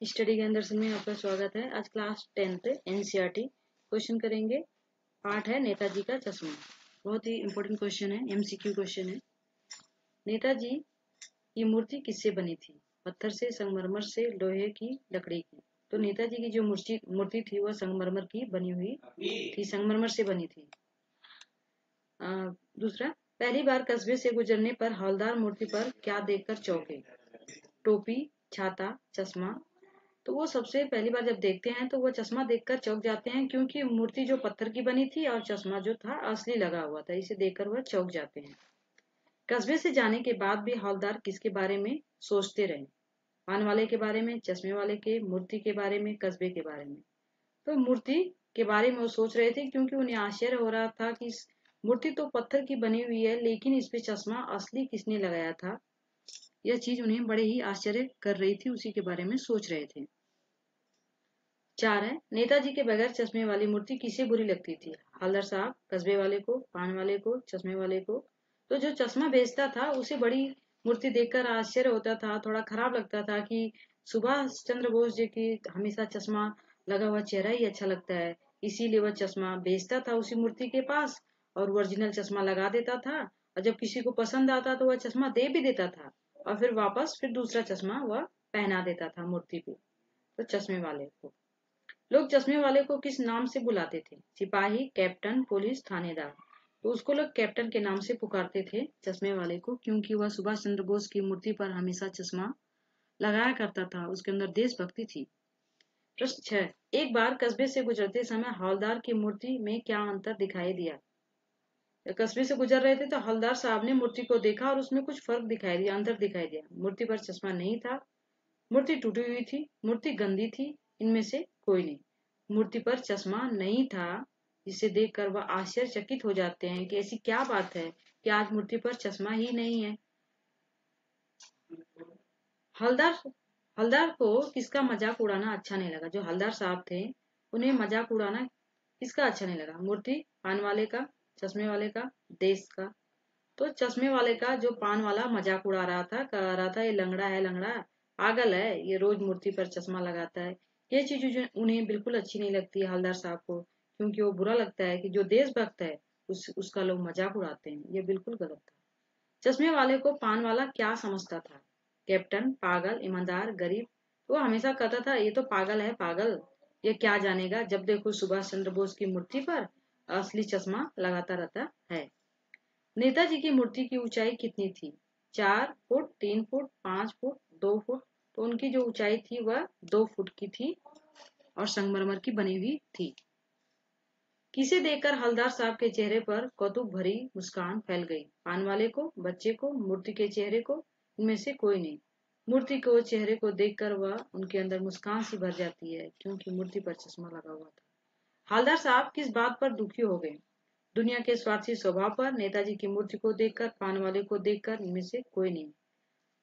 Study के अंदर में आपका स्वागत है। आज क्लास 10th एनसीईआरटी क्वेश्चन करेंगे। पार्ट है नेताजी का चश्मा। बहुत ही इंपॉर्टेंट क्वेश्चन है, एमसीक्यू क्वेश्चन है। नेताजी की मूर्ति किससे बनी थी? पत्थर से, संगमरमर से, लोहे की, लकड़ी की? तो नेताजी की जो मूर्ति थी वह संगमरमर की बनी हुई थी, संगमरमर से बनी थी। दूसरा, पहली बार कस्बे से गुजरने पर हवलदार मूर्ति पर क्या देखकर चौंके? टोपी, छाता, चश्मा? तो वो सबसे पहली बार जब देखते हैं तो वो चश्मा देखकर चौंक जाते हैं, क्योंकि मूर्ति जो पत्थर की बनी थी और चश्मा जो था असली लगा हुआ था। इसे देखकर वह चौंक जाते हैं। कस्बे से जाने के बाद भी हवलदार किसके बारे में सोचते रहे? पान वाले के बारे में, चश्मे वाले के, मूर्ति के बारे में, कस्बे के बारे में? तो मूर्ति के बारे में वो सोच रहे थे, क्योंकि उन्हें आश्चर्य हो रहा था कि मूर्ति तो पत्थर की बनी हुई है, लेकिन इस पे चश्मा असली किसने लगाया था। यह चीज उन्हें बड़े ही आश्चर्य कर रही थी, उसी के बारे में सोच रहे थे। 4 है, नेताजी के बगैर चश्मे वाली मूर्ति किसे बुरी लगती थी? हवलदार साहब, कस्बे वाले को, पान वाले को, चश्मे वाले को? तो जो चश्मा बेचता था उसे बड़ी मूर्ति देखकर आश्चर्य होता था, थोड़ा खराब लगता था कि सुभाष चंद्र बोस जी की हमेशा चश्मा लगा हुआ चेहरा ही अच्छा लगता है, इसीलिए वह चश्मा बेचता था उसी मूर्ति के पास और ओरिजिनल चश्मा लगा देता था। और जब किसी को पसंद आता तो वह चश्मा दे भी देता था और फिर वापस दूसरा चश्मा वह पहना देता था मूर्ति पे। तो चश्मे वाले को लोग चश्मे वाले को किस नाम से बुलाते थे? सिपाही, कैप्टन, पुलिस, थानेदार? तो उसको लोग कैप्टन के नाम से पुकारते थे, चश्मे वाले को, क्योंकि वह सुभाष चंद्र बोस की मूर्ति पर हमेशा चश्मा लगाया करता था, उसके अंदर देशभक्ति थी। प्रश्न 6, एक बार कस्बे से गुजरते समय हवलदार की मूर्ति में क्या अंतर दिखाई दिया? कस्बे से गुजर रहे थे तो हवलदार साहब ने मूर्ति को देखा और उसमें कुछ फर्क दिखाई दिया, अंतर दिखाई दिया। मूर्ति पर चश्मा नहीं था, मूर्ति टूटी हुई थी, मूर्ति गंदी थी, इनमें से कोई नहीं। मूर्ति पर चश्मा नहीं था, जिसे देखकर वह आश्चर्यचकित हो जाते हैं कि ऐसी क्या बात है कि आज मूर्ति पर चश्मा ही नहीं है। हवलदार को किसका मजाक उड़ाना अच्छा नहीं लगा? जो हवलदार साहब थे उन्हें मजाक उड़ाना किसका अच्छा नहीं लगा? मूर्ति, पान वाले का, चश्मे वाले का, देश का? तो चश्मे वाले का जो पान वाला मजाक उड़ा रहा था, कह रहा था ये लंगड़ा है, लंगड़ा पागल है, ये रोज मूर्ति पर चश्मा लगाता है। ये चीज उन्हें बिल्कुल अच्छी नहीं लगती है हवलदार साहब को, क्योंकि वो बुरा लगता है कि जो देशभक्त है उसका लोग मजाक उड़ाते हैं। ये बिल्कुल गलत था। चश्मे वाले को पान वाला क्या समझता था? कैप्टन, पागल, ईमानदार, गरीब? वो हमेशा कहता था ये तो पागल है, पागल, ये क्या जानेगा, जब देखो सुभाष चंद्र बोस की मूर्ति पर असली चश्मा लगाता रहता है। नेताजी की मूर्ति की ऊंचाई कितनी थी? 4 फुट, 3 फुट, 5 फुट, 2 फुट? तो उनकी जो ऊंचाई थी वह 2 फुट की थी और संगमरमर की बनी हुई थी। किसे देखकर हवलदार साहब के चेहरे पर कौतुक भरी मुस्कान फैल गई? पान वाले को, बच्चे को, मूर्ति के चेहरे को? इनमें से कोई नहीं। मूर्ति को चेहरे को देखकर वह उनके अंदर मुस्कान सी भर जाती है, क्योंकि मूर्ति पर चश्मा लगा हुआ था। हवलदार साहब किस बात पर दुखी हो गए? दुनिया के स्वार्थी स्वभाव पर, नेताजी की मूर्ति को देखकर, पान वाले को देखकर? इनमें से कोई नहीं।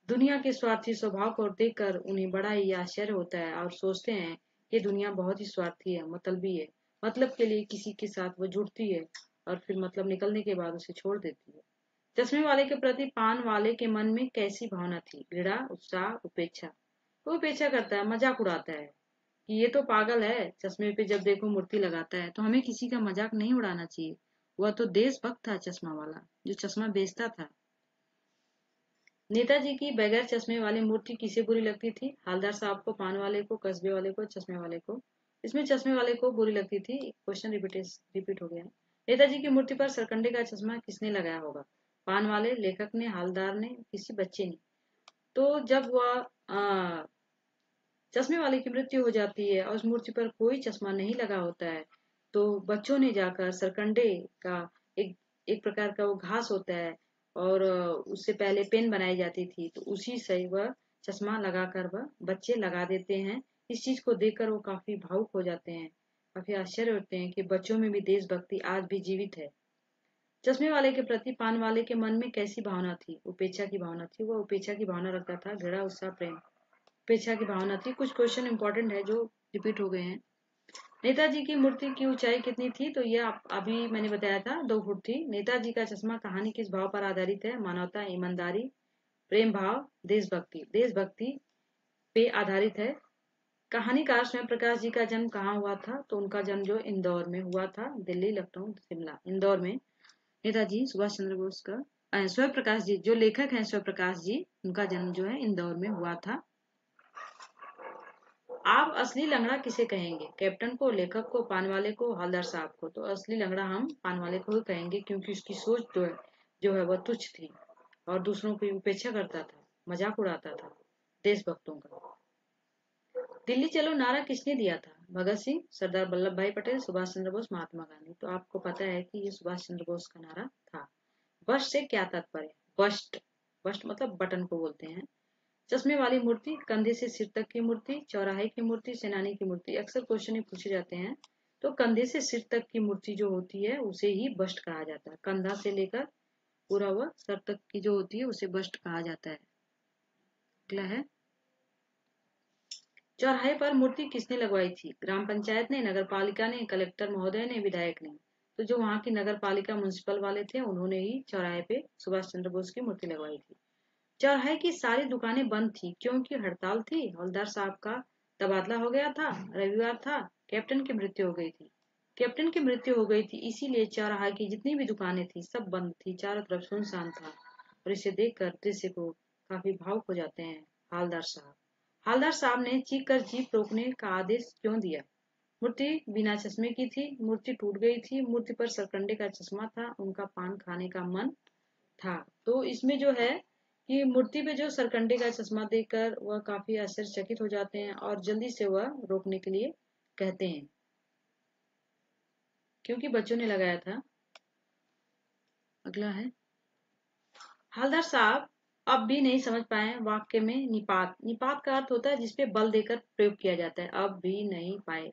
दुनिया के स्वार्थी स्वभाव को देखकर उन्हें बड़ा ही आश्चर्य होता है और सोचते हैं कि दुनिया बहुत ही स्वार्थी है, मतलबी है, मतलब के लिए किसी के साथ वो जुड़ती है और फिर मतलब निकलने के बाद उसे छोड़ देती है। चश्मे वाले के प्रति पान वाले के मन में कैसी भावना थी? घृणा, उत्साह, उपेक्षा? वो उपेक्षा करता है, मजाक उड़ाता है कि ये तो पागल है, चश्मे पे जब देखो मूर्ति लगाता है। तो हमें किसी का मजाक नहीं उड़ाना चाहिए। वह तो देशभक्त था चश्मा वाला, जो चश्मा बेचता था। नेताजी की बगैर चश्मे वाली मूर्ति किसे बुरी लगती थी? हवलदार साहब को, पान वाले को, कस्बे वाले को, चश्मे वाले को? इसमें चश्मे वाले को बुरी लगती थी। क्वेश्चन रिपीट हो गया है। नेताजी की मूर्ति पर सरकंडे का चश्मा किसने लगाया होगा? पान वाले, लेखक ने, हवलदार ने, किसी बच्चे ने? तो जब वह चश्मे वाले की मृत्यु हो जाती है और उस मूर्ति पर कोई चश्मा नहीं लगा होता है, तो बच्चों ने जाकर सरकंडे का एक प्रकार का वो घास होता है और उससे पहले पेन बनाई जाती थी, तो उसी से वह चश्मा लगाकर वह बच्चे लगा देते हैं। इस चीज को देखकर वो काफी भावुक हो जाते हैं, काफी आश्चर्य होते हैं कि बच्चों में भी देशभक्ति आज भी जीवित है। चश्मे वाले के प्रति पान वाले के मन में कैसी भावना थी? उपेक्षा की भावना थी। वह उपेक्षा की भावना रखता था, घृणा, उत्साह, प्रेम? उपेक्षा की भावना थी। कुछ क्वेश्चन इंपॉर्टेंट है जो रिपीट हो गए हैं। नेताजी की मूर्ति की ऊंचाई कितनी थी? तो ये अभी मैंने बताया था, 2 फुट थी। नेताजी का चश्मा कहानी किस भाव पर आधारित है? मानवता, ईमानदारी, प्रेम भाव, देशभक्ति? देशभक्ति पे आधारित है। कहानीकार स्वयं प्रकाश जी का जन्म कहाँ हुआ था? तो उनका जन्म जो इंदौर में हुआ था, दिल्ली, लखनऊ, शिमला, इंदौर में नेताजी सुभाष चंद्र बोस का स्वयं प्रकाश जी जो लेखक हैं, स्वयं प्रकाश जी, उनका जन्म जो है इंदौर में हुआ था। आप असली लंगड़ा किसे कहेंगे? कैप्टन को, लेखक को, पान वाले को, हवलदार साहब को? तो असली लंगड़ा हम पान वाले को ही कहेंगे, क्योंकि उसकी सोच जो है वह तुच्छ थी और दूसरों की उपेक्षा करता था, मजाक उड़ाता था देशभक्तों का। दिल्ली चलो नारा किसने दिया था? भगत सिंह, सरदार वल्लभ भाई पटेल, सुभाष चंद्र बोस, महात्मा गांधी। तो आपको पता है कि ये सुभाष चंद्र बोस का नारा था। बस्ट से क्या तात्पर्य? बस्ट बस्ट मतलब बटन को बोलते हैं। चश्मे वाली मूर्ति, कंधे से सिर तक की मूर्ति, चौराहे की मूर्ति, सेनानी की मूर्ति। अक्सर क्वेश्चन पूछे जाते हैं। तो कंधे से सिर तक की मूर्ति जो होती है उसे ही बस्ट कहा जाता है। कंधा से लेकर पूरा वह सर तक की जो होती है उसे बस्ट कहा जाता है। अगला है, चौराहे पर मूर्ति किसने लगवाई थी? ग्राम पंचायत ने, नगर पालिका ने, कलेक्टर महोदय ने, विधायक ने? तो जो वहां की नगर पालिका म्युनिसिपल वाले थे उन्होंने ही चौराहे पे सुभाष चंद्र बोस की मूर्ति लगवाई थी। चौराहे की सारी दुकानें बंद थी क्योंकि हड़ताल थी, हवलदार साहब का तबादला हो गया था, रविवार था, कैप्टन की मृत्यु हो गई थी। कैप्टन की मृत्यु हो गई थी, इसीलिए चौराहे की जितनी भी दुकानें थी सब बंद थी, चारों तरफ सुनसान था। और इसे देखकर दृश्य को काफी भावुक हो जाते हैं हवलदार साहब। हवलदार साहब ने चीख कर जीप रोकने का आदेश क्यों दिया? मूर्ति बिना चश्मे की थी, मूर्ति टूट गई थी, मूर्ति पर सरकंडे का चश्मा था, उनका पान खाने का मन था। तो इसमें जो है कि मूर्ति पे जो सरकंडे का चश्मा देखकर वह काफी आश्चर्यचकित हो जाते हैं और जल्दी से वह रोकने के लिए कहते हैं, क्योंकि बच्चों ने लगाया था। अगला है, हवलदार साहब अब भी नहीं समझ पाए वाक्य में निपात। निपात का अर्थ होता है जिसपे बल देकर प्रयोग किया जाता है। अब भी नहीं पाए,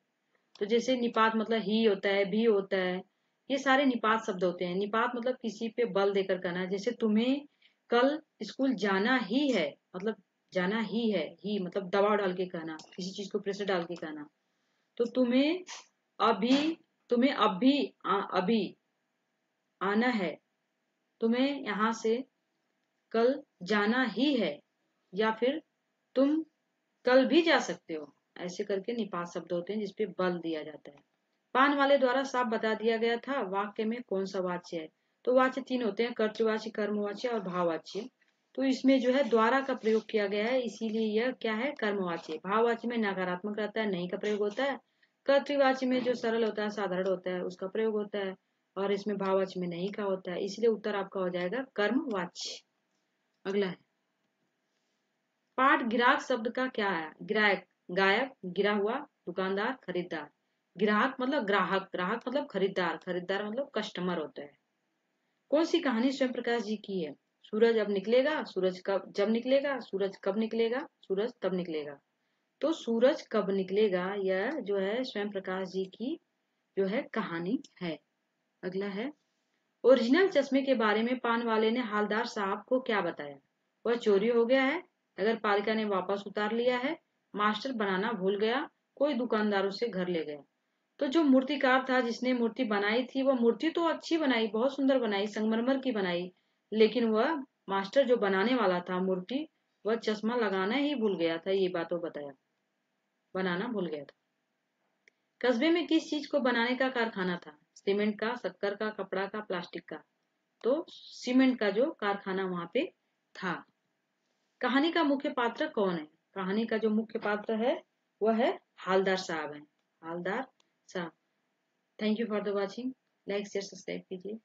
तो जैसे निपात मतलब ही होता है, भी होता है, ये सारे निपात शब्द होते हैं। निपात मतलब किसी पे बल देकर कहना, जैसे तुम्हें कल स्कूल जाना ही है, मतलब जाना ही है, ही मतलब दबाव डाल के कहना, किसी चीज को प्रेशर डाल के कहना। तो अभी तुम्हें अभी आना है, तुम्हें यहाँ से कल जाना ही है, या फिर तुम कल भी जा सकते हो। ऐसे करके निपात शब्द होते हैं जिसपे बल दिया जाता है। पान वाले द्वारा साफ बता दिया गया था वाक्य में कौन सा वाच्य है? तो वाच्य तीन होते हैं, कर्तृवाच्य, कर्मवाच्य और भाववाच्य। तो इसमें जो है द्वारा का प्रयोग किया गया है, इसीलिए यह क्या है? कर्मवाच्य। भाववाच्य में नकारात्मक रहता है, नहीं का प्रयोग होता है। कर्तृवाच्य में जो सरल होता है, साधारण होता है, उसका प्रयोग होता है। और इसमें भाववाच्य में नहीं का होता है, इसलिए उत्तर आपका हो जाएगा कर्मवाच्य। अगला है, पाठ गिराक शब्द का क्या है? गिरायक, गायक, गिरा हुआ, दुकानदार, खरीदार। ग्राहक मतलब ग्राहक, ग्राहक मतलब खरीदार, खरीदार मतलब कस्टमर होता है। कौन सी कहानी स्वयं प्रकाश जी की है? सूरज अब निकलेगा, सूरज कब जब निकलेगा, सूरज कब निकलेगा, सूरज तब निकलेगा। तो सूरज कब निकलेगा यह जो है स्वयं प्रकाश जी की जो है कहानी है। अगला है, ओरिजिनल चश्मे के बारे में पान वाले ने हवलदार साहब को क्या बताया? वह चोरी हो गया है, नगर पालिका ने वापस उतार लिया है, मास्टर बनाना भूल गया, कोई दुकानदार उसे घर ले गया। तो जो मूर्तिकार था जिसने मूर्ति बनाई थी, वह मूर्ति तो अच्छी बनाई, बहुत सुंदर बनाई, संगमरमर की बनाई, लेकिन वह मास्टर जो बनाने वाला था मूर्ति, वह चश्मा लगाना ही भूल गया था। ये बात वो बताया, बनाना भूल गया था। कस्बे में किस चीज को बनाने का कारखाना था? सीमेंट का, शक्कर का, कपड़ा का, प्लास्टिक का? तो सीमेंट का जो कारखाना वहां पे था। कहानी का मुख्य पात्र कौन है? कहानी का जो मुख्य पात्र है वह है हवलदार साहब है, हवलदार साहब। Thank you for the watching. Like share subscribe कीजिए।